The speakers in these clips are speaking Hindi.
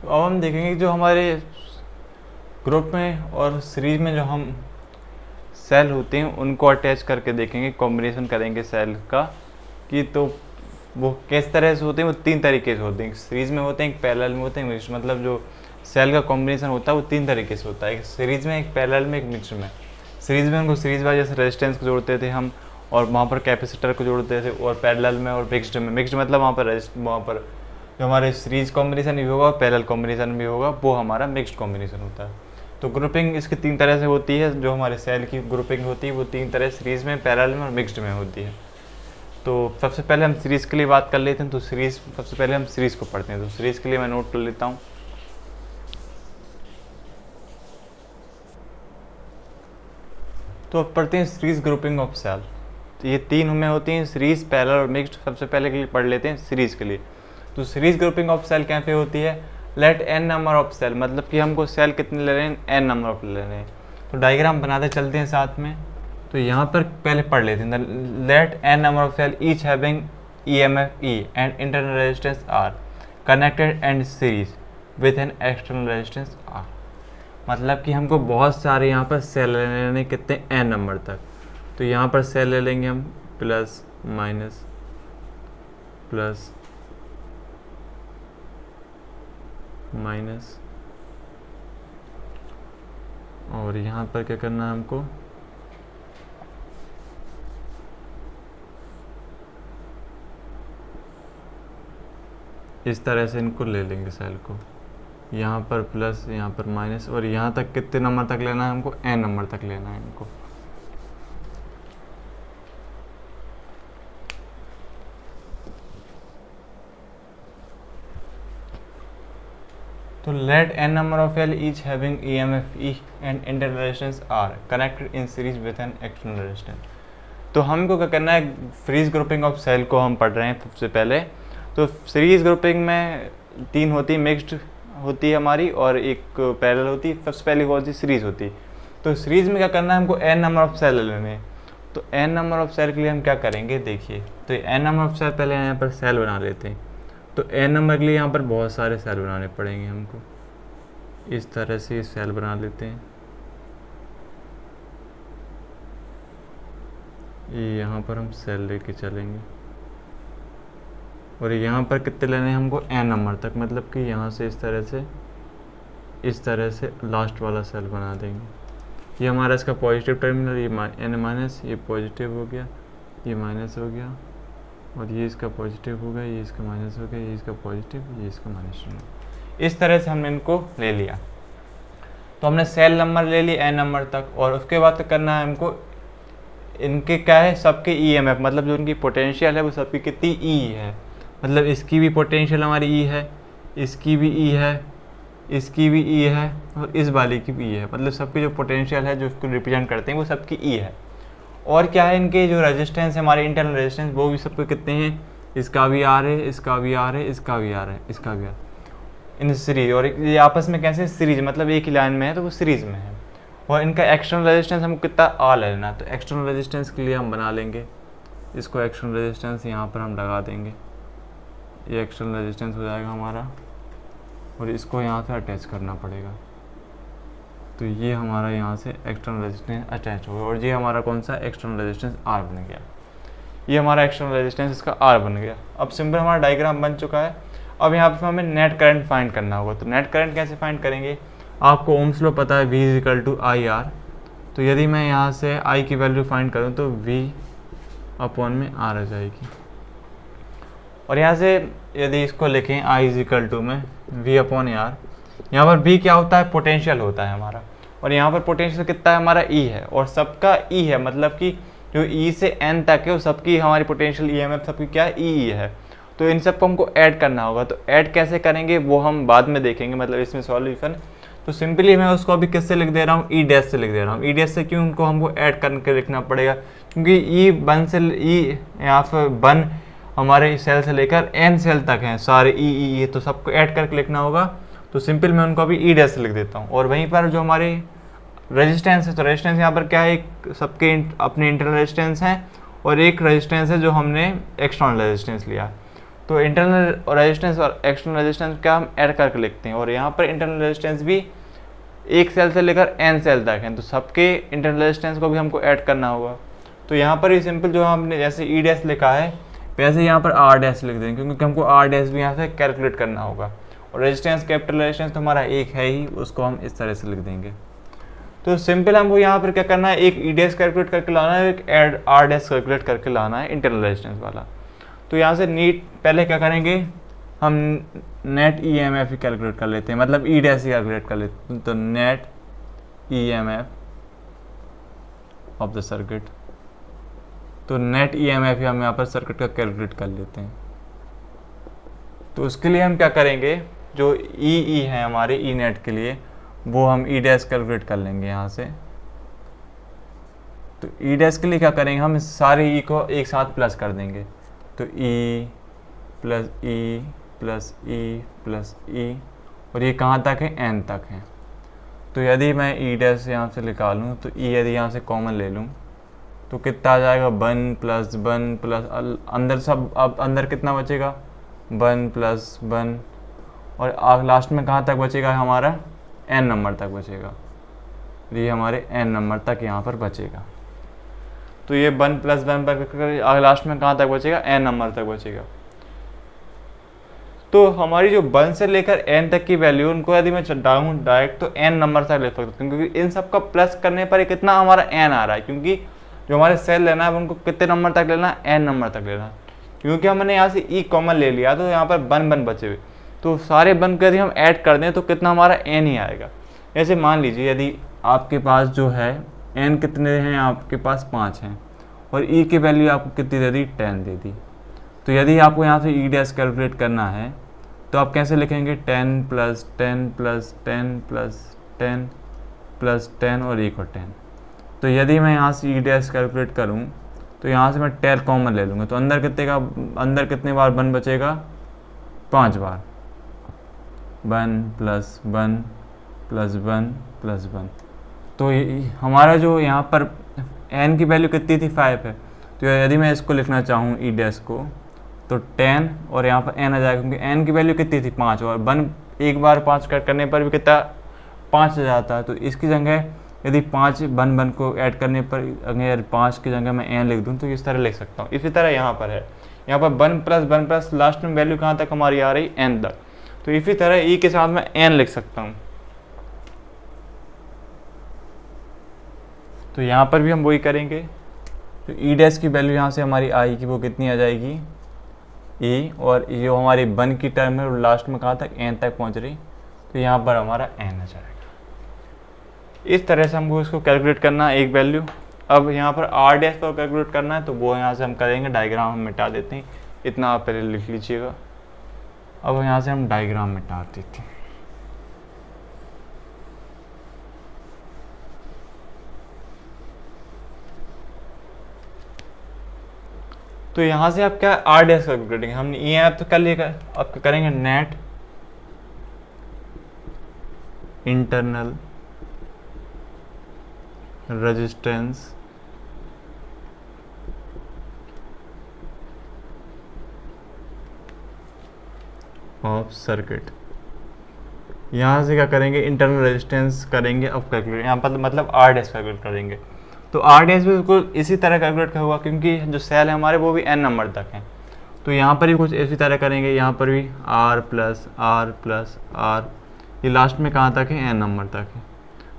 तो अब हम देखेंगे जो हमारे ग्रुप में और सीरीज में जो हम सेल होते हैं उनको अटैच करके देखेंगे, कॉम्बिनेशन करेंगे सेल का कि तो वो किस तरह से होते हैं। वो 3 तरीके से होते हैं, सीरीज में होते हैं, एक पैरेलल में होते हैं, मिक्स। मतलब जो सेल का कॉम्बिनेशन होता है वो 3 तरीके से होता है, एक सीरीज में, एक पैरेलल में, एक मिक्स में। सीरीज में उनको सीरीज वाइज जैसे रेजिस्टेंस को जोड़ते थे हम और वहाँ पर कैपेसिटर को जोड़ते थे, और पैरेलल में और मिक्स्ड में, मिक्स्ड मतलब वहाँ पर जो हमारे सीरीज कॉम्बिनेशन भी होगा और पैरेलल कॉम्बिनेशन भी होगा, वो हमारा मिक्स्ड कॉम्बिनेशन होता है। तो ग्रुपिंग इसकी 3 तरह से होती है। जो हमारे सेल की ग्रुपिंग होती है वो 3 तरह, सीरीज में, पैरेलल में और मिक्स्ड में होती है। तो सबसे पहले हम सीरीज़ के लिए बात कर लेते हैं। तो सीरीज़, सबसे पहले हम सीरीज़ को पढ़ते हैं। तो सीरीज़ के लिए मैं नोट कर लेता हूँ। तो अब पढ़ते हैं सीरीज़ ग्रुपिंग ऑफ सेल। तो ये 3 हमें होती हैं, सीरीज़, पैरेलल और मिक्स्ड। सबसे पहले के लिए पढ़ लेते हैं सीरीज़ के लिए। तो सीरीज़ ग्रुपिंग ऑफ सेल क्या पे होती है? Let n number of cell, मतलब कि हमको सेल कितने ले रहे हैं? एन नंबर ऑफ ले रहे हैं। तो डायग्राम बनाते चलते हैं साथ में। तो यहाँ पर पहले पढ़ लेते हैं, let n number of cell each having EMF E and internal resistance R connected and series with an external resistance R। मतलब कि हमको बहुत सारे यहाँ पर सेल लेने, कितने? एन नंबर तक। तो यहाँ पर सेल ले लेंगे हम प्लस माइनस प्लस माइनस, और यहाँ पर क्या करना है हमको? इस तरह से इनको ले लेंगे सेल को, यहाँ पर प्लस, यहाँ पर माइनस, और यहाँ तक कितने नंबर तक लेना है हमको? एन नंबर तक लेना है इनको। तो let n number of cell each having EMF E and internal resistance R connected in series with an external resistance. तो हमको क्या करना है? फ्रीज ग्रुपिंग ऑफ सेल को हम पढ़ रहे हैं सबसे पहले। तो सीरीज ग्रुपिंग में 3 होती है, मिक्स्ड होती है हमारी, और एक पैरेलल होती है। सबसे पहले कौन सी? सीरीज होती है। तो सीरीज में क्या करना है हमको? एन नंबर ऑफ सेल लेने हैं। तो एन नंबर ऑफ सेल के लिए हम क्या करेंगे? देखिए, तो एन नंबर ऑफ सेल पहले यहाँ पर सेल बना लेते हैं। तो एन नंबर के लिए यहाँ पर बहुत सारे सेल बनाने पड़ेंगे हमको। इस तरह से सेल बना लेते हैं। ये यहाँ पर हम सेल लेके चलेंगे, और यहाँ पर कितने लेने हैं हमको? एन नंबर तक। मतलब कि यहाँ से इस तरह से लास्ट वाला सेल बना देंगे। ये हमारा इसका पॉजिटिव टर्मिनल, ये एन माइनस, ये पॉजिटिव हो गया, ये माइनस हो गया, और ये इसका पॉजिटिव हो गया, ये इसका माइनस हो गया, ये इसका पॉजिटिव, ये इसका माइनस हो गया। इस तरह से हमने इनको ले लिया। तो हमने सेल नंबर ले लिया एन नंबर तक, और उसके बाद करना है हमको इनके क्या है? सबके EMF, मतलब जो उनकी पोटेंशियल है वो सबकी कितनी? E है। मतलब इसकी भी पोटेंशियल हमारी E है, इसकी भी E है, इसकी भी E है, और इस वाले की भी E है। मतलब सबकी जो पोटेंशियल है, जो उसको रिप्रेजेंट करते हैं, वो सबकी E है। और क्या है? इनके जो रेजिस्टेंस है, हमारे इंटरनल रेजिस्टेंस, वो भी सबके कितने हैं? इसका भी R है, इसका भी R है, इसका भी R है, इसका भी R, इन सीरीज। और ये आपस में कैसे? सीरीज, मतलब एक ही लाइन में है तो वो सीरीज में है। और इनका एक्सटर्नल रेजिस्टेंस हमको कितना? R लेना। तो एक्सटर्नल रेजिस्टेंस के लिए हम बना लेंगे इसको, एक्सटर्नल रेजिस्टेंस यहाँ पर हम लगा देंगे। ये एक्सटर्नल रेजिस्टेंस हो जाएगा हमारा, और इसको यहाँ से अटैच करना पड़ेगा। तो ये हमारा यहाँ से एक्सटर्नल रेजिस्टेंस अटैच होगा, और ये हमारा कौन सा? एक्सटर्नल रेजिस्टेंस R बन गया। ये हमारा एक्सटर्नल रेजिस्टेंस इसका R बन गया। अब सिंपल हमारा डायग्राम बन चुका है। अब यहाँ पर हमें नेट करंट फाइंड करना होगा। तो नेट करंट कैसे फाइंड करेंगे? आपको ओम्स लॉ पता है, V = IR। तो यदि मैं यहाँ से I की वैल्यू फाइंड करूँ तो V/R आ जाएगी। और यहाँ से यदि इसको लिखें I में V/R, यहाँ पर V क्या होता है? पोटेंशियल होता है हमारा। और यहाँ पर पोटेंशियल कितना है? हमारा E है, और सबका E है। मतलब कि जो E से N तक है वो सबकी हमारी पोटेंशियल EMF सबकी क्या है? E है। तो इन सबको हमको ऐड करना होगा। तो ऐड कैसे करेंगे वो हम बाद में देखेंगे, मतलब इसमें सॉल्यूशन। तो सिंपली मैं उसको अभी किससे लिख दे रहा हूँ? E' से लिख दे रहा हूँ। E' से क्यों? उनको हमको ऐड करके लिखना पड़ेगा, क्योंकि यहाँ पर 1 हमारे सेल से लेकर N सेल तक हैं सारे E, तो सबको ऐड करके लिखना होगा। तो सिंपल मैं उनको अभी E' से लिख देता हूँ। और वहीं पर जो हमारे रेजिस्टेंस है, तो रेजिस्टेंस यहाँ पर क्या है? सबके अपने इंटरनल रेजिस्टेंस हैं, और एक रेजिस्टेंस है जो हमने एक्सटर्नल रेजिस्टेंस लिया। तो इंटरनल रेजिस्टेंस और एक्सटर्नल रेजिस्टेंस क्या हम ऐड करके लिखते हैं, और यहाँ पर इंटरनल रेजिस्टेंस भी एक सेल से लेकर n सेल तक हैं, तो सबके इंटरनल रेजिस्टेंस को भी हमको ऐड करना होगा। तो यहाँ पर ये सिंपल जो हमने जैसे ई डैश लिखा है वैसे यहाँ पर आर डैश लिख देंगे, क्योंकि हमको आर डैश भी यहाँ से कैलकुलेट करना होगा, और रेजिस्टेंस कैपिटल रेजिस्टेंस तो हमारा एक है ही, उसको हम इस तरह से लिख देंगे। तो सिंपल हमको यहाँ पर क्या करना है, एक ई डैश कैलकुलेट करके लाना है, एक एड आर डैश कैलकुलेट करके लाना है इंटरनल रेजिस्टेंस वाला। तो यहाँ से नीट पहले क्या करेंगे, हम नेट ई एम एफ ही कैलकुलेट कर लेते हैं, मतलब ई डैश ही कैलकुलेट कर लेते हैं। तो net E M F of the circuit, तो नेट ई एम एफ ही हम यहाँ पर सर्किट का कैलकुलेट कर लेते हैं। तो उसके लिए हम क्या करेंगे, जो ई है हमारे ई नेट के लिए, वो हम ई डैश कैलकुलेट कर लेंगे यहाँ से। तो ई डैश के लिए क्या करेंगे, हम इस सारे ई को एक साथ प्लस कर देंगे। तो E plus E plus E plus E, और ये कहाँ तक है, एन तक है। तो यदि मैं ई डैश यहाँ से निकालूँ, तो ई यदि यहाँ से कॉमन ले लूँ तो कितना आ जाएगा, 1 प्लस 1 प्लस अंदर सब, अब अंदर कितना बचेगा, 1 प्लस 1, और लास्ट में कहाँ तक बचेगा हमारा, n नंबर तक बचेगा। ये हमारे n नंबर तक यहाँ पर बचेगा। तो ये 1 प्लस 1 पर लास्ट में कहाँ तक बचेगा, n नंबर तक बचेगा। तो हमारी जो 1 से लेकर n तक की वैल्यू, उनको यदि मैं डालूँ डायरेक्ट तो n नंबर तक ले सकता हूँ, क्योंकि इन सब का प्लस करने पर कितना हमारा n आ रहा है, क्योंकि जो हमारे सेल लेना है उनको कितने नंबर तक लेना है, n नंबर तक लेना है। क्योंकि हमने यहाँ से e कॉमन ले लिया तो यहाँ पर 1 बचे हुए, तो सारे 1 को यदि हम ऐड कर दें तो कितना हमारा n ही आएगा। ऐसे मान लीजिए यदि आपके पास जो है n कितने हैं, आपके पास 5 हैं, और e की वैल्यू आपको कितनी दे दी, 10 दे दी। तो यदि आपको यहाँ से ई डैश कैलकुलेट करना है तो आप कैसे लिखेंगे, 10 प्लस 10 प्लस 10 प्लस 10 प्लस 10 और e को 10। तो यदि मैं यहाँ से ई डैश कैलकुलेट करूँ तो यहाँ से मैं 10 कॉमन ले लूँगा, तो अंदर कितने बार 1 बचेगा, 5 बार, 1 प्लस 1 प्लस 1 प्लस 1। तो हमारा जो यहाँ पर n की वैल्यू कितनी थी, 5 है। तो यदि मैं इसको लिखना चाहूँ ई डैश को, तो 10 और यहाँ पर n आ जाएगा, क्योंकि n की वैल्यू कितनी थी, 5, और 1 एक बार 5 कट करने पर भी कितना, 5 आ जाता है। तो इसकी जगह यदि 5 1 को ऐड करने पर अगर 5 की जगह मैं n लिख दूँ तो इस तरह लिख सकता हूँ। इसी तरह यहाँ पर है, यहाँ पर 1 प्लस लास्ट में वैल्यू कहाँ तक हमारी आ रही, n तक। तो इसी तरह e के साथ मैं n लिख सकता हूँ। तो यहाँ पर भी हम वही करेंगे। तो ई डैश की वैल्यू यहाँ से हमारी आई की वो कितनी आ जाएगी, e, और जो हमारी 1 की टर्म है लास्ट में कहाँ तक, n तक पहुँच रही, तो यहाँ पर हमारा n आ जाएगा। इस तरह से हमको इसको कैलकुलेट करना है एक वैल्यू। अब यहाँ पर आर डैश को कैलकुलेट करना है, तो वो यहाँ से हम करेंगे, डायग्राम हम मिटा देते हैं, इतना आप पहले लिख लीजिएगा। अब यहाँ से हम डायग्राम मिटा देते हैं। तो यहाँ से आप क्या आर डैश कैलकुलेट करेंगे, हमने ई एम एफ तो कर लिया, अब करेंगे net internal resistance of circuit. यहाँ से क्या करेंगे, इंटरनल रेजिस्टेंस करेंगे, अब कैलकुलेट यहाँ पर मतलब आर डैश कैलकुलेट करेंगे। तो आर डैश भी बिल्कुल इसी तरह कैलकुलेट होगा, क्योंकि जो सेल है हमारे वो भी n नंबर तक हैं। तो यहाँ पर भी कुछ इसी तरह करेंगे, यहाँ पर भी r प्लस r, ये लास्ट में कहाँ तक है, n नंबर तक है।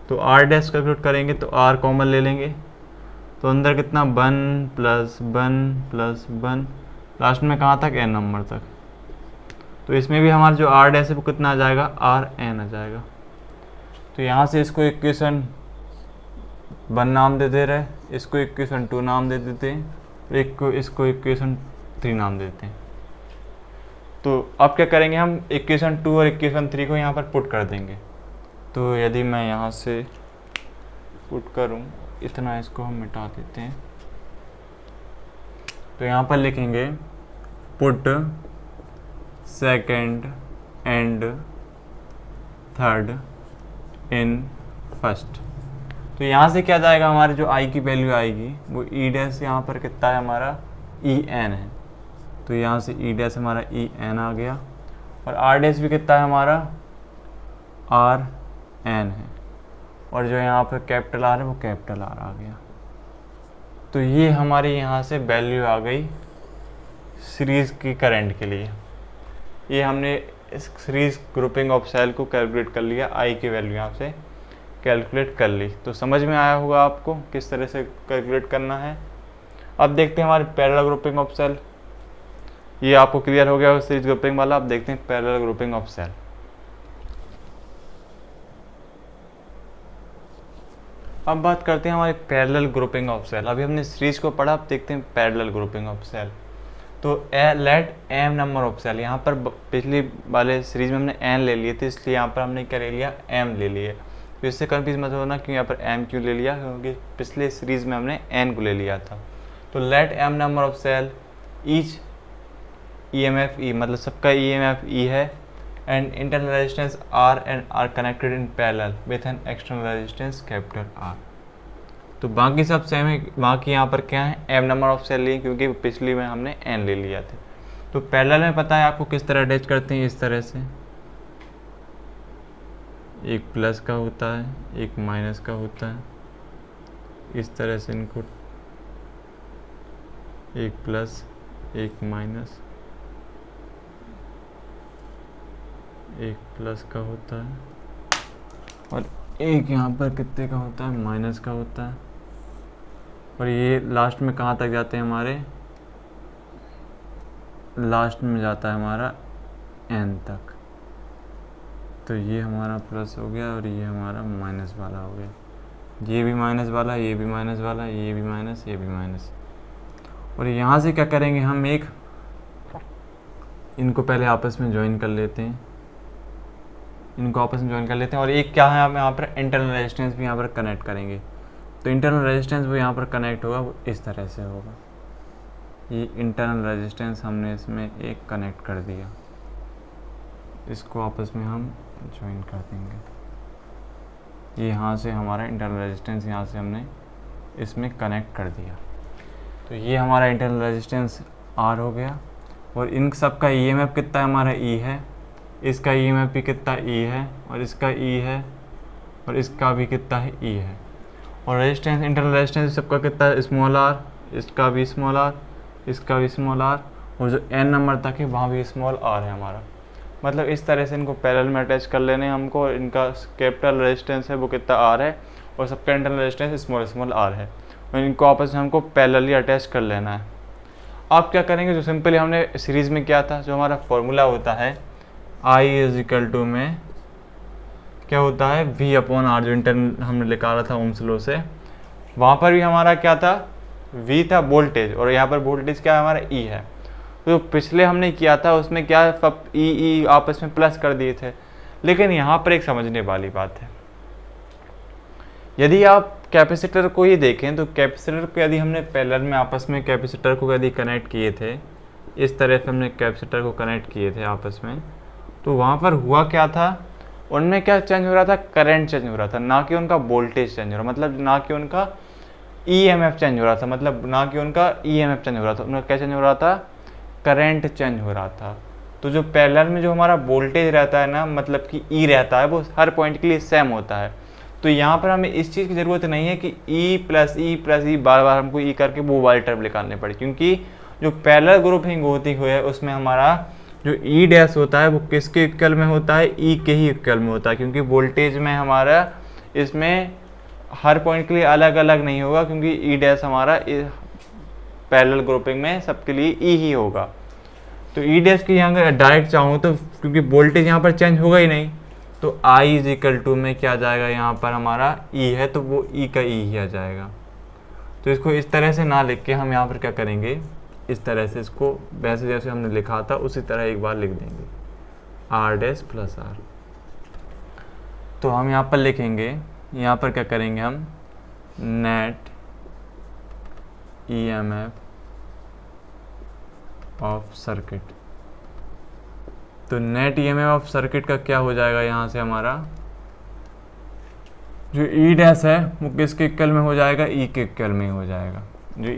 तो आर डैश कैलकुलेट करेंगे तो r कॉमन ले लेंगे, तो अंदर कितना 1 प्लस 1 प्लस 1, लास्ट में कहाँ तक, n नंबर तक। तो इसमें भी हमारा जो आर डैश है वो कितना आ जाएगा, rn आ जाएगा। तो यहाँ से इसको इक्वेशन 1 नाम दे दे रहे, इसको इक्वेशन 2 नाम दे देते हैं, इसको इक्वेशन 3 नाम देते हैं। तो अब क्या करेंगे, हम इक्वेशन 2 और इक्वेशन 3 को यहाँ पर पुट कर देंगे। तो यदि मैं यहाँ से पुट करूँ, इतना इसको हम मिटा देते हैं। तो यहाँ पर लिखेंगे put second and third in first. तो यहाँ से क्या जाएगा, हमारी जो i की वैल्यू आएगी वो ई डैश यहाँ पर कितना है हमारा, ई एन है। तो यहाँ से ई डैश हमारा ई एन आ गया, और आर डैश भी कितना है हमारा आर एन है, और जो यहाँ पर कैपिटल आर है वो कैपिटल आर आ गया। तो ये हमारी यहाँ से वैल्यू आ गई सीरीज़ की करंट के लिए। ये हमने इस सीरीज ग्रुपिंग ऑफ सेल को कैलकुलेट कर लिया, आई की वैल्यू यहाँ से कैलकुलेट कर ली। तो समझ में आया होगा आपको किस तरह से कैलकुलेट करना है। अब देखते हैं हमारे पैरेलल ग्रुपिंग ऑफ सेल। ये आपको क्लियर हो गया सीरीज ग्रुपिंग वाला। अब देखते हैं पैरेलल ग्रुपिंग ऑफ सेल। अब बात करते हैं हमारी पैरेलल ग्रुपिंग ऑफ सेल। अभी हमने सीरीज को पढ़ा, अब देखते हैं पैरेलल ग्रुपिंग ऑफ सेल। तो let m number of cell, यहाँ पर पिछली वाले सीरीज में हमने एन ले लिए थे, इसलिए यहाँ पर हमने क्या ले लिया एम ले लिए। तो इससे कन्फ्यूज मत होना कि यहाँ पर एम क्यों ले लिया, क्योंकि पिछले सीरीज में हमने एन को ले लिया था। तो let m number of cell each E M F E, मतलब सबका ई एम एफ ई है, and internal resistance r and r connected in parallel with an external resistance capital R. तो बाकी सब सेम है, बाकी यहाँ पर क्या है एम नंबर ऑफ सेल लिए, क्योंकि पिछली में हमने एन ले लिया था। तो पैरेलल में पता है आपको किस तरह अटैच करते हैं, इस तरह से एक प्लस का होता है, एक माइनस का होता है, इस तरह से इनको एक प्लस एक माइनस, एक प्लस का होता है, और एक यहाँ पर कितने का होता है माइनस का होता है, और ये लास्ट में कहाँ तक जाते हैं हमारे, लास्ट में जाता है हमारा एन तक। तो ये हमारा प्लस हो गया और ये हमारा माइनस वाला हो गया, ये भी माइनस वाला, ये भी माइनस वाला, ये भी माइनस, ये भी माइनस। और यहाँ से क्या करेंगे हम, एक इनको पहले आपस में ज्वाइन कर लेते हैं, इनको आपस में ज्वाइन कर लेते हैं, और एक क्या है हम यहाँ पर इंटरनल रेजिस्टेंस भी यहाँ पर कनेक्ट करेंगे। तो इंटरनल रेजिस्टेंस वो यहाँ पर कनेक्ट होगा, वो इस तरह से होगा। ये इंटरनल रेजिस्टेंस हमने इसमें एक कनेक्ट कर दिया, इसको आपस में हम ज्वाइन कर देंगे। ये यहाँ से हमारा इंटरनल रेजिस्टेंस यहाँ से हमने इसमें कनेक्ट कर दिया। तो ये हमारा इंटरनल रेजिस्टेंस आर हो गया, और इन सब का ईएमएफ कितना है हमारा ई है, इसका ईएमएफ भी कितना ई है, और इसका ई है, और इसका भी कितना है ई है। और रेजिस्टेंस इंटरनल रेजिस्टेंस सबका कितना है स्मॉल आर, इसका भी स्मॉल आर, इसका भी स्मॉल आर, और जो एन नंबर तक है वहाँ भी स्मॉल आर है हमारा। मतलब इस तरह से इनको पैरेलल में अटैच कर लेने हैं हमको, और इनका कैपिटल रेजिस्टेंस है वो कितना आर है, और सबका इंटरनल रेजिस्टेंस स्मॉल आर है, और इनको आपस में हमको पैरेलली अटैच कर लेना है। आप क्या करेंगे, जो सिंपली हमने सीरीज़ में किया था, जो हमारा फॉर्मूला होता है I इज इक्वल टू में क्या होता है V अपॉन आर, जो इंटरनल हमने निकाला था ओम्स लॉ से, वहाँ पर भी हमारा क्या था V था वोल्टेज, और यहाँ पर वोल्टेज क्या है हमारा E है। तो पिछले हमने किया था उसमें क्या सब ई आपस में प्लस कर दिए थे, लेकिन यहाँ पर एक समझने वाली बात है। यदि आप कैपेसिटर को ही देखें तो कैपेसिटर को यदि हमने पैरेलल में आपस में कैपेसिटर को यदि कनेक्ट किए थे, इस तरह से हमने कैपेसिटर को कनेक्ट किए थे आपस में, तो वहाँ पर हुआ क्या था, उनमें क्या चेंज हो रहा था, करंट चेंज हो रहा था, ना कि उनका वोल्टेज चेंज हो रहा, मतलब ना कि उनका ईएमएफ चेंज हो रहा था, मतलब ना कि उनका ईएमएफ चेंज हो रहा था, उनका क्या चेंज हो रहा था, करंट चेंज हो रहा था। तो जो पैरेलल में जो हमारा वोल्टेज रहता है ना, मतलब कि ई रहता है, वो हर पॉइंट के लिए सेम होता है। तो यहाँ पर हमें इस चीज़ की ज़रूरत नहीं है कि ई प्लस ई बार बार हमको ई करके वो वाली टर्म निकालने पड़े, क्योंकि जो पैरेलल ग्रुपिंग होती हुई है उसमें हमारा जो ई डैश होता है वो किसके इक्वल में होता है, ई के ही इक्वल में होता है, क्योंकि वोल्टेज में हमारा इसमें हर पॉइंट के लिए अलग अलग नहीं होगा, क्योंकि ई डैश हमारा पैरेलल ग्रुपिंग में सबके लिए ई ही होगा। तो ई डैश की यहाँ अगर डायरेक्ट चाहूँ तो क्योंकि वोल्टेज यहाँ पर चेंज होगा ही नहीं, तो आई इज इक्वल टू में क्या आ जाएगा, यहाँ पर हमारा ई है तो वो ई का ई ही आ जाएगा। तो इसको इस तरह से ना लिख के हम यहाँ पर क्या करेंगे, इस तरह से इसको वैसे जैसे हमने लिखा था उसी तरह एक बार लिख देंगे, आर डैश प्लस आर। तो हम यहाँ पर लिखेंगे, यहाँ पर क्या करेंगे हम, नेट ईएमएफ ऑफ सर्किट। तो नेट ईएमएफ ऑफ सर्किट का क्या हो जाएगा, यहाँ से हमारा जो ई डैश है वो किसके इक्वल में हो जाएगा, ई के इक्वल में हो जाएगा। जो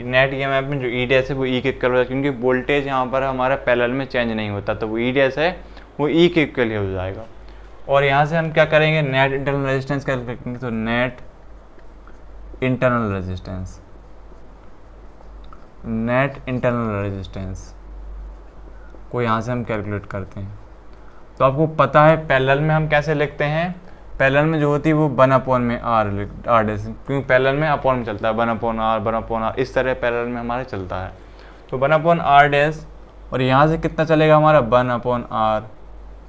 नेट EMF में जो ई डैश है वो ई के इक्वल हो जाएगा, क्योंकि वोल्टेज यहाँ पर हमारा पैरेलल में चेंज नहीं होता, तो वो ई डैश है वो ई के इक्वल ही हो जाएगा। और यहाँ से हम क्या करेंगे, नेट इंटरनल रेजिस्टेंस कैलकुलेट करेंगे, तो net internal resistance, net internal resistance को यहाँ से हम कैलकुलेट करते हैं। तो आपको पता है पैरेलल में हम कैसे लिखते हैं, पैरेलल में जो होती है वो 1 में आर डैश, क्योंकि पैरेलल में अपॉन में चलता है 1/r, इस तरह पैरेलल में हमारे चलता है। तो 1/r डैश, और यहाँ से कितना चलेगा हमारा 1/r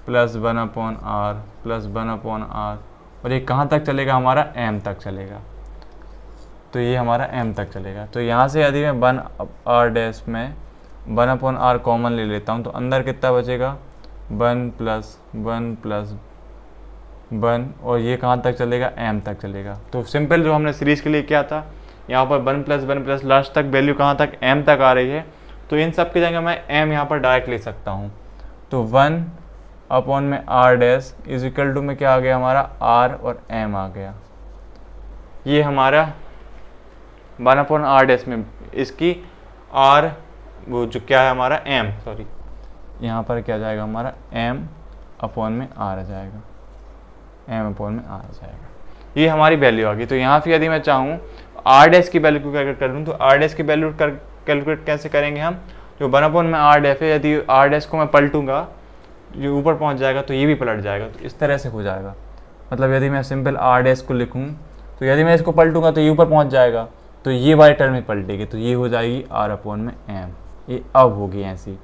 plus 1/r plus 1/r, और ये कहाँ तक चलेगा हमारा m तक चलेगा, तो ये हमारा m तक चलेगा। तो यहाँ से यदि मैं 1r डैश में 1/r कॉमन ले लेता हूँ तो अंदर कितना बचेगा 1 प्लस 1 प्लस 1, और ये कहाँ तक चलेगा m तक चलेगा। तो सिंपल जो हमने सीरीज़ के लिए किया था, यहाँ पर 1 प्लस 1 प्लस लास्ट तक वैल्यू कहाँ तक m तक आ रही है, तो इन सब की जगह मैं m यहाँ पर डायरेक्ट ले सकता हूँ। तो 1/r dash is equal to में क्या आ गया हमारा r और m आ गया। ये हमारा 1/r डैश में इसकी r वो जो क्या है हमारा m, सॉरी यहाँ पर क्या जाएगा हमारा m/r में r आ जाएगा, m/r में r आ जाएगा। ये हमारी वैल्यू आ गई। तो यहाँ से यदि मैं चाहूँ r डैश की वैल्यू को कैलकुलेट कर लूँ, तो r डैश की वैल्यू कैलकुलेट कैसे करेंगे हम, जो 1/r डैश है, यदि r डैश को मैं पलटूंगा जो ऊपर पहुँच जाएगा तो ये भी पलट जाएगा, तो इस तरह से हो जाएगा। मतलब यदि मैं सिंपल r डैश को लिखूँ तो यदि मैं इसको पलटूंगा तो ये ऊपर पहुँच जाएगा, तो ये वाली टर्म में पलटेगी, तो ये हो जाएगी r/m, ये अब होगी ऐसी।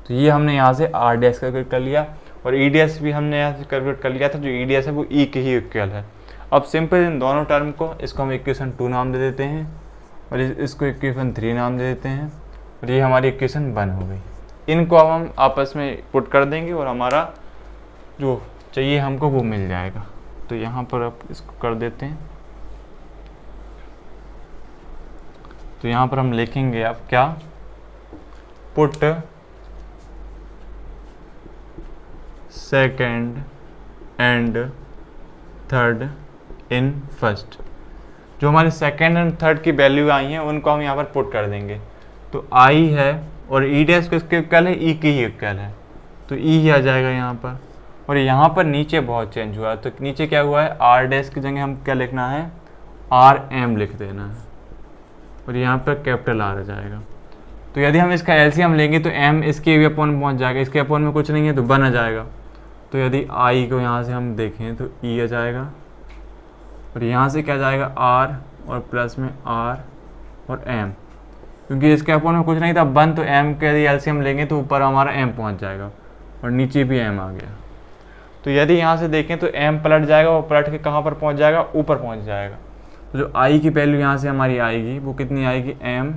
तो ये हमने यहाँ से r डैश कैलकुलेट कर लिया, और ई डैश भी हमने यहाँ से कैलकुलेट कर लिया था, जो ई डैश है वो ई के ही इक्वल है। अब सिंपल इन दोनों टर्म को, इसको हम इक्वेशन 2 नाम दे देते हैं और इसको इक्वेशन 3 नाम दे देते हैं, और ये हमारी इक्वेशन 1 हो गई। इनको अब हम आपस में पुट कर देंगे और हमारा जो चाहिए हमको वो मिल जाएगा। तो यहाँ पर अब इसको कर देते हैं, तो यहाँ पर हम लिखेंगे अब क्या, put second and third in first. जो हमारे सेकेंड एंड थर्ड की वैल्यू आई हैं उनको हम यहाँ पर पुट कर देंगे। तो आई है और ई डैश किसके इक्वल है, ई की ही इक्वल है, तो ई ही आ जाएगा यहाँ पर। और यहाँ पर नीचे बहुत चेंज हुआ है, तो नीचे क्या हुआ है, आर डैश की जगह हम क्या लिखना है, RM लिख देना है, और यहाँ पर कैपिटल R आ जाएगा। तो यदि हम इसका एलसीएम लेंगे तो m इसके भी अपॉन पहुँच जाएगा, इसके अपॉन में कुछ नहीं है तो 1 आ जाएगा। तो यदि i को यहाँ से हम देखें तो e आ जाएगा, और यहाँ से क्या जाएगा r और प्लस में r और m, क्योंकि इसके अपॉन में कुछ नहीं था 1, तो m के यदि एलसीएम लेंगे तो ऊपर हमारा m पहुँच जाएगा और नीचे भी m आ गया। तो यदि यहाँ से देखें तो m पलट जाएगा, और पलट के कहाँ पर पहुँच जाएगा, ऊपर पहुँच जाएगा। तो जो i की वैल्यू यहाँ से हमारी आएगी वो कितनी आएगी, m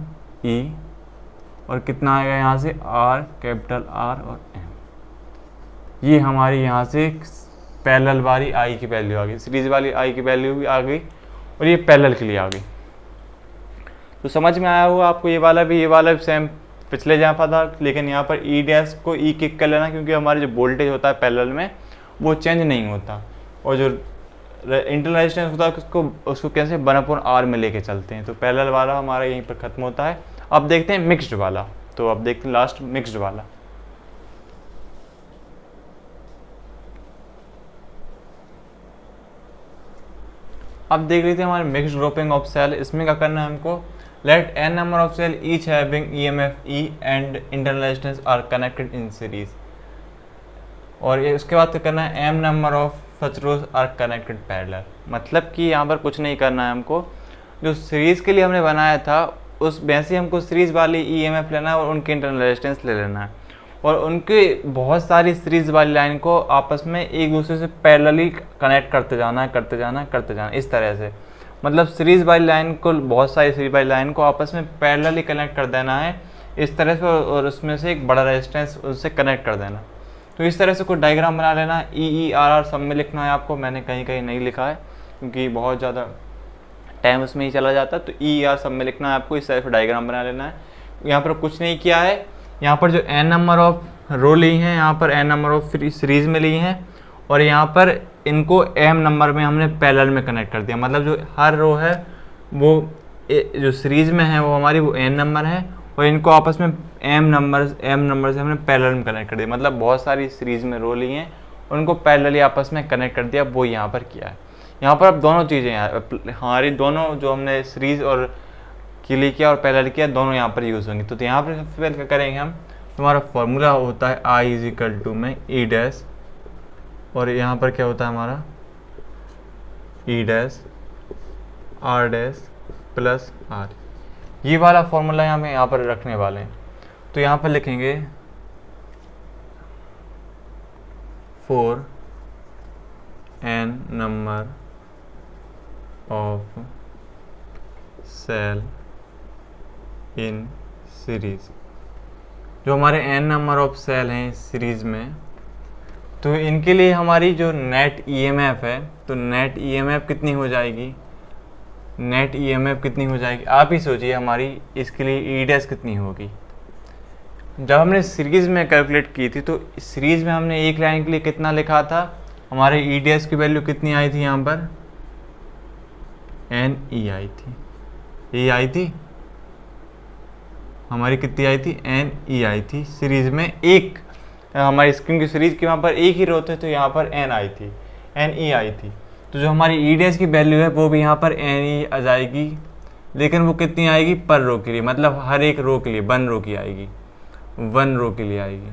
e, और कितना आएगा यहाँ से r, कैपिटल R और m। ये हमारी यहाँ से पैरेलल वाली i की वैल्यू आ गई, सीरीज वाली i की वैल्यू भी आ गई, और ये पैरेलल के लिए आ गई। तो समझ में आया होगा आपको, ये वाला भी सेम पिछले जहाँ था, लेकिन यहाँ पर ई डैश को ई के इक्वल लेना, क्योंकि हमारे जो वोल्टेज होता है पैरेलल में वो चेंज नहीं होता, और जो इंटरनल रेजिस्टेंस होता है उसको कैसे 1/r में लेके चलते हैं। तो पैरेलल वाला हमारा यहीं पर खत्म होता है। अब देखते हैं मिक्स्ड वाला, तो अब देखते हैं लास्ट मिक्स्ड वाला। अब देख लेते हैं हमारे मिक्स्ड ग्रुपिंग ऑफ सेल। इसमें क्या करना है हमको, let n number of cell each having EMF E and internal resistance r connected in series, और ये उसके बाद क्या करना है, m number of such rows r connected parallel. मतलब कि यहाँ पर कुछ नहीं करना है हमको, जो सीरीज के लिए हमने बनाया था उस वैसे हमको सीरीज वाली EMF लेना है और उनके इंटरनल रेजिस्टेंस ले लेना है, और उनके बहुत सारी सीरीज वाली लाइन को आपस में एक दूसरे से पैरेलली कनेक्ट करते जाना इस तरह से। मतलब सीरीज वाली लाइन को, बहुत सारी सीरीज वाली लाइन को आपस में पैरेलली कनेक्ट कर देना है इस तरह से, और उसमें से एक बड़ा रेजिस्टेंस उससे कनेक्ट कर देना। तो इस तरह से कोई डायग्राम बना लेना है। EERR सब में लिखना है आपको, मैंने कहीं कहीं नहीं लिखा है क्योंकि बहुत ज़्यादा टाइम उसमें ही चला जाता है। तो EER सब में लिखना है आपको, इस तरह से डायग्राम बना लेना है। यहाँ पर कुछ नहीं किया है, यहाँ पर जो n नंबर ऑफ रो ली हैं, यहाँ पर n नंबर ऑफ सीरीज में ली हैं, और यहाँ पर इनको m नंबर में हमने पैरेलल में कनेक्ट कर दिया। मतलब जो हर रो है वो जो सीरीज में है वो हमारी वो n नंबर है, और इनको आपस में m नंबर से हमने पैरेलल में कनेक्ट कर दिया। मतलब बहुत सारी सीरीज में रो ली हैं, उनको पैरेलली आपस में कनेक्ट कर दिया, वो यहाँ पर किया है। यहाँ पर अब दोनों चीज़ें हमारी दोनों जो हमने सीरीज और के लिए किया और पैरेलल किया, दोनों यहाँ पर यूज़ होंगी। तो यहाँ पर सबसे पहले क्या करेंगे हम, तुम्हारा फॉर्मूला होता है I इज इक्वल टू में ई डैश, और यहाँ पर क्या होता है हमारा E dash r dash plus R. ये वाला फॉर्मूला हमें यहाँ पर रखने वाले हैं। तो यहाँ पर लिखेंगे for n number of cell in series. जो हमारे n नंबर ऑफ सेल हैं सीरीज में, तो इनके लिए हमारी जो नेट ईएमएफ है, तो नेट ईएमएफ कितनी हो जाएगी, नेट ईएमएफ कितनी हो जाएगी, आप ही सोचिए हमारी इसके लिए ई डैश कितनी होगी। जब हमने सीरीज़ में कैलकुलेट की थी तो सीरीज़ में हमने एक लाइन के लिए कितना लिखा था, हमारे ई डैश की वैल्यू कितनी आई थी, यहाँ पर एन ई आई थी, ये आई थी हमारी, कितनी आई थी, एन ई आई थी सीरीज़ में। एक हमारी स्क्रीन की सीरीज़ के वहाँ पर एक ही रो थे, तो यहाँ पर एन आई थी, एन ई आई थी। तो जो हमारी ई डैश की वैल्यू है वो भी यहाँ पर एन ई आ जाएगी, लेकिन वो कितनी आएगी, पर रो के लिए, मतलब हर एक रो के लिए, 1 रो की आएगी, 1 रो के लिए आएगी।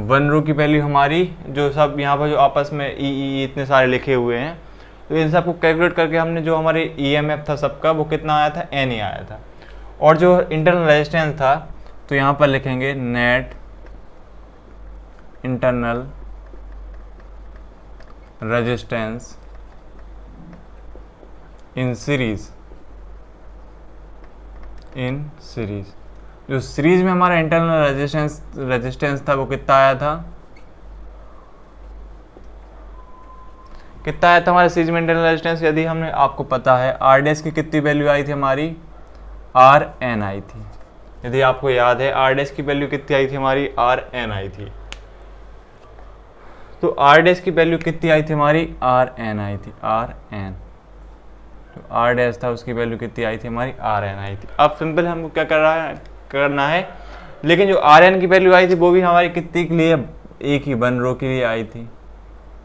1 रो की वैल्यू हमारी, जो सब यहाँ पर जो आपस में ई इतने सारे लिखे हुए हैं, तो इन सबको कैलकुलेट करके हमने जो हमारे ईएमएफ था सबका, वो कितना आया था, एन ई आया था। और जो इंटरनल रेजिस्टेंस था, तो यहाँ पर लिखेंगे net internal resistance in series, जो सीरीज में हमारा इंटरनल रेजिस्टेंस था वो कितना आया था, हमारे सीरीज में इंटरनल रेजिस्टेंस, यदि हमने, आपको पता है आर डैश की कितनी वैल्यू आई थी हमारी, आर एन आई थी। यदि आपको याद है आर डैश की वैल्यू कितनी आई थी हमारी, आर एन आई थी। तो आर डैश की वैल्यू कितनी आई थी हमारी, आर एन आई थी, आर एन। तो आर डैश था उसकी वैल्यू कितनी आई थी हमारी, आर एन आई थी। अब सिंपल हमको क्या करना है, लेकिन जो आर एन की वैल्यू आई थी वो भी हमारी कितनी के लिए, एक ही 1 रो के लिए आई थी,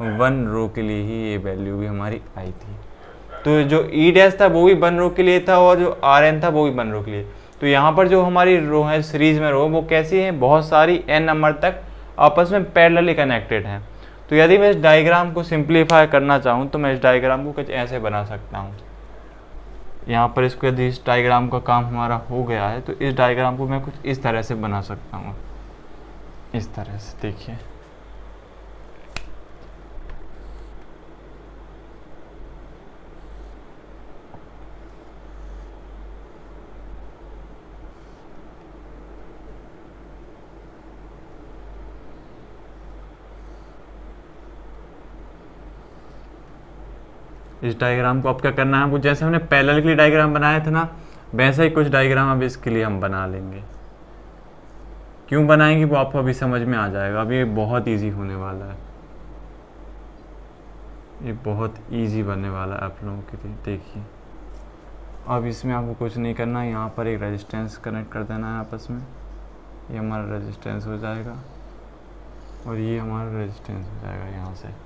1 रो के लिए ही ये वैल्यू भी हमारी आई थी। तो जो ई डैश था वो भी 1 रो के लिए था, और जो आर एन था वो भी 1 रो के लिए। तो यहाँ पर जो हमारी रो है सीरीज में रो, वो कैसी है, बहुत सारी n नंबर तक आपस में पैरेलली कनेक्टेड हैं। तो यदि मैं इस डायग्राम को सिंप्लीफाई करना चाहूँ तो मैं इस डायग्राम को कुछ ऐसे बना सकता हूँ। यहाँ पर इसको, यदि इस डायग्राम का काम हमारा हो गया है, तो इस डायग्राम को मैं कुछ इस तरह से बना सकता हूँ, इस तरह से, देखिए। इस डायग्राम को अब क्या करना है हमको, जैसे हमने पैरेलल के लिए डायग्राम बनाया था ना, वैसा ही कुछ डायग्राम अब इसके लिए हम बना लेंगे। क्यों बनाएंगे वो आपको अभी समझ में आ जाएगा। अभी ये बहुत इजी होने वाला है, ये बहुत इजी बनने वाला है आप लोगों के लिए। देखिए अब इसमें आपको कुछ नहीं करना है, यहाँ पर एक रेजिस्टेंस कनेक्ट कर देना है आपस में, ये हमारा रेजिस्टेंस हो जाएगा और ये हमारा रेजिस्टेंस हो जाएगा यहाँ से।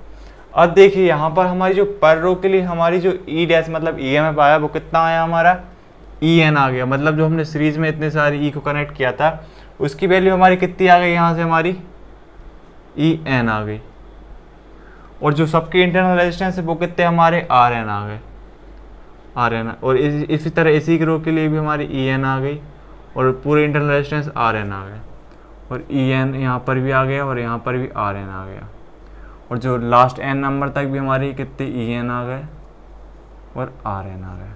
अब देखिए यहाँ पर हमारी जो पर रो के लिए हमारी जो ई डैश मतलब ईएमएफ आया वो कितना आया हमारा, ई एन आ गया। मतलब जो हमने सीरीज में इतने सारे ई को कनेक्ट किया था उसकी वैल्यू हमारी कितनी आ गई, यहाँ से हमारी ई एन आ गई। और जो सबके इंटरनल रेजिस्टेंस है वो कितने हमारे, आर एन आ गए, आर एन। और इसी तरह इसी के रो के लिए भी हमारी ई एन आ गई और पूरे इंटरनल रेजिस्टेंस आर एन आ गए, और ई एन यहाँ पर भी आ गया और यहाँ पर भी आर एन आ गया। और जो लास्ट एन नंबर तक भी हमारी कितने ई एन आ गए और आर एन आ गए।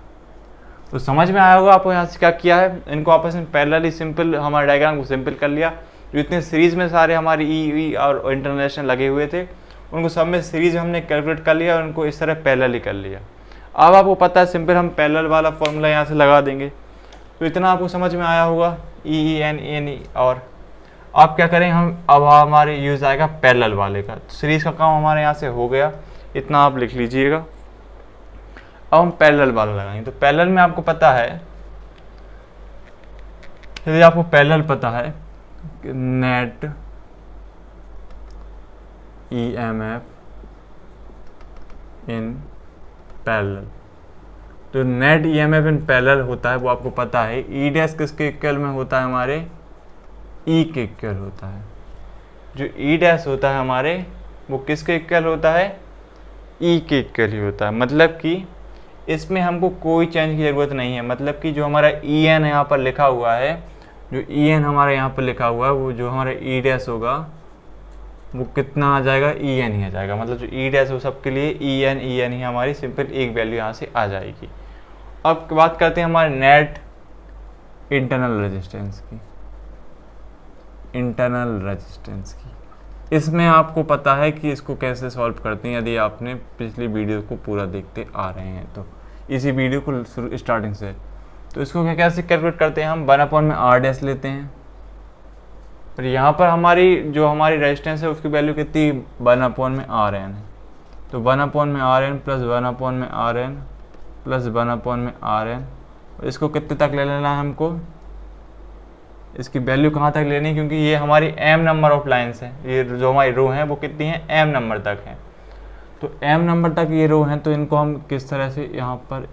तो समझ में आया होगा आपको यहाँ से क्या किया है, इनको आपस में पैरेलली सिंपल हमारे डायग्राम को सिंपल कर लिया। जो इतने सीरीज में सारे हमारी ई और इंटरनेशनल लगे हुए थे उनको सब में सीरीज हमने कैलकुलेट कर लिया और उनको इस तरह पैरेलली कर लिया। अब आपको पता है सिंपल हम पैरेलल वाला फॉर्मूला यहाँ से लगा देंगे। तो इतना आपको समझ में आया होगा, ई एन एन ई। और आप क्या करें, हम अब हमारे यूज़ आएगा पैरेलल वाले का। सीरीज़ का काम हमारे यहाँ से हो गया, इतना आप लिख लीजिएगा। अब हम पैरेलल वाला लगाएंगे। तो पैरेलल में आपको पता है, यदि आपको पैरेलल पता है नेट EMF इन पैरेलल, तो नेट EMF इन पैरेलल होता है वो आपको पता है ई डैश किसके इक्वल में होता है, हमारे ई के इक्वल होता है। जो ई डैश होता है हमारे वो किसके इक्वल होता है, ई के इक्वल ही होता है। मतलब कि इसमें हमको कोई चेंज की ज़रूरत नहीं है। मतलब कि जो हमारा ई एन यहाँ पर लिखा हुआ है, जो ई एन हमारा यहाँ पर लिखा हुआ है, वो जो हमारा ई डैश होगा वो कितना आ जाएगा, ई एन ही आ जाएगा। मतलब जो ई डैश हो सबके लिए ई एन ही हमारी सिंपल एक वैल्यू यहाँ से आ जाएगी। अब बात करते हैं हमारे नेट इंटरनल रेजिस्टेंस की। इंटरनल रेजिस्टेंस की, इसमें आपको पता है कि इसको कैसे सॉल्व करते हैं। यदि आपने पिछली वीडियो को पूरा देखते आ रहे हैं तो इसी वीडियो को स्टार्टिंग से, तो इसको क्या कैसे कैलकुलेट करते हैं, हम 1 में आर डैश लेते हैं। और यहाँ पर हमारी जो हमारी रेजिस्टेंस है उसकी वैल्यू कितनी, 1 में आर एन है। तो 1 में आर एन प्लस 1 में आर एन प्लस 1 में आर एन। इसको कितने तक ले लेना है हमको, इसकी वैल्यू कहाँ तक लेनी है, क्योंकि ये हमारी m नंबर ऑफ लाइन्स है। ये जो हमारी रो हैं वो कितनी हैं, m नंबर तक हैं। तो m नंबर तक ये रो हैं, तो इनको हम किस तरह से यहाँ पर,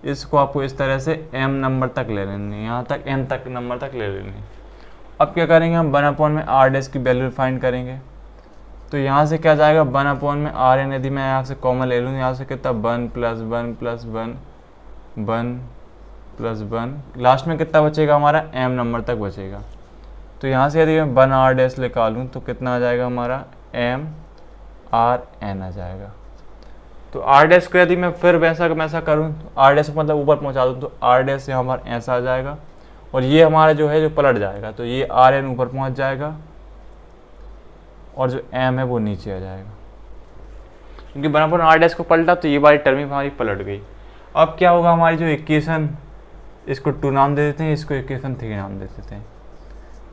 इसको आपको इस तरह से m नंबर तक ले लेनी है, यहाँ तक m तक नंबर तक ले लेनी है। अब क्या करेंगे, हम 1 में आर डैश की वैल्यू फाइंड करेंगे। तो यहाँ से क्या जाएगा, 1 में आर एन, यदि मैं यहाँ से कॉमन ले लूँ, यहाँ से कितना 1 + 1 + 1 1 + 1, लास्ट में कितना बचेगा हमारा, m नंबर तक बचेगा। तो यहाँ से यदि मैं 1 आर डैश निकालूँ तो कितना आ जाएगा हमारा, m r n आ जाएगा। तो आर डैश को यदि मैं फिर वैसा करूँ, तो आर डैश मतलब ऊपर पहुँचा दूँ, तो आर डैश यहाँ पर ऐसा आ जाएगा और ये हमारा जो है जो पलट जाएगा, तो ये आर एन ऊपर पहुँच जाएगा और जो m है वो नीचे आ जाएगा। क्योंकि 1 आर डैश को पलटा तो ये वाली टर्म हमारी पलट गई। अब क्या होगा, हमारी जो इक्वेशन, इसको 2 नाम दे देते हैं, इसको इक्वेशन 3 नाम दे देते हैं।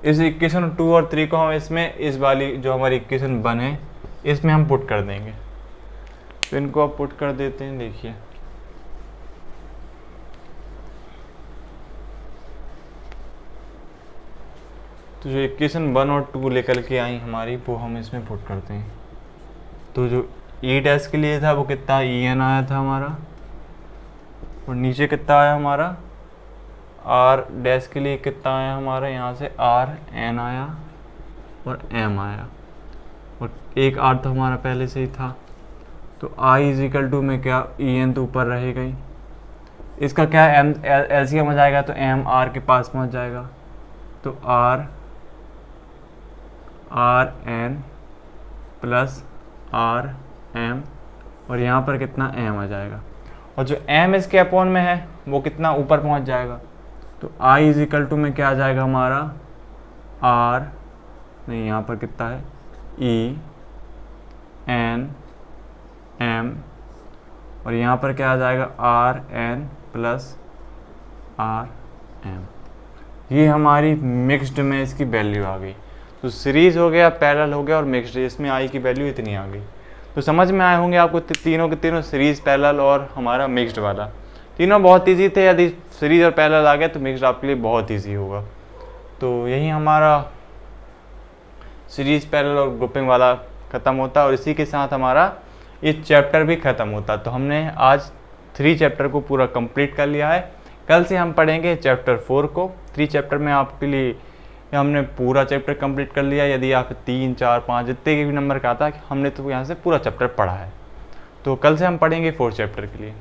इस इक्वेशन 2 और 3 को हम इसमें, इस वाली जो हमारी इक्वेशन 1 है इसमें हम पुट कर देंगे। तो इनको आप पुट कर देते हैं, देखिए तो जो इक्वेशन 1 और 2 लेकर के आई हमारी, वो हम इसमें पुट करते हैं। तो जो ई डैश के लिए था वो कितना, ई एन आया था हमारा, और नीचे कितना आया हमारा, आर डैश के लिए कितना आया हमारा, यहाँ से आर एन आया और एम आया, और एक आर तो हमारा पहले से ही था। तो आई = में क्या, ई एन तो ऊपर रहेगा ही, इसका क्या एम एलसीएम आ जाएगा, तो एम आर के पास पहुँच जाएगा। तो R n plus r m, और यहाँ पर कितना एम आ जाएगा, और जो एम इसके अपॉन में है वो कितना ऊपर पहुँच जाएगा। तो आई = में क्या आ जाएगा हमारा, आर नहीं, यहाँ पर कितना है, ई एन एम, और यहाँ पर क्या आ जाएगा, R n plus r m. ये हमारी मिक्स्ड में इसकी वैल्यू आ गई। तो सीरीज़ हो गया, पैरेलल हो गया और मिक्स्ड, इसमें आई की वैल्यू इतनी आ गई। तो समझ में आए होंगे आपको तीनों के तीनों, सीरीज़, पैरेलल और हमारा मिक्स्ड वाला। तीनों बहुत ईजी थे, यदि सीरीज़ और पैरेलल आ गया तो मिक्स्ड आपके लिए बहुत ईजी होगा। तो यही हमारा सीरीज़, पैरेलल और ग्रुपिंग वाला ख़त्म होता है, और इसी के साथ हमारा ये चैप्टर भी ख़त्म होता। तो हमने आज 3 चैप्टर को पूरा कंप्लीट कर लिया है। कल से हम पढ़ेंगे चैप्टर 4 को। 3 चैप्टर में आपके लिए हमने पूरा चैप्टर कंप्लीट कर लिया। यदि आप 3, 4, 5 जितने के भी नंबर का आता है, हमने तो यहाँ से पूरा चैप्टर पढ़ा है। तो कल से हम पढ़ेंगे 4 चैप्टर के लिए।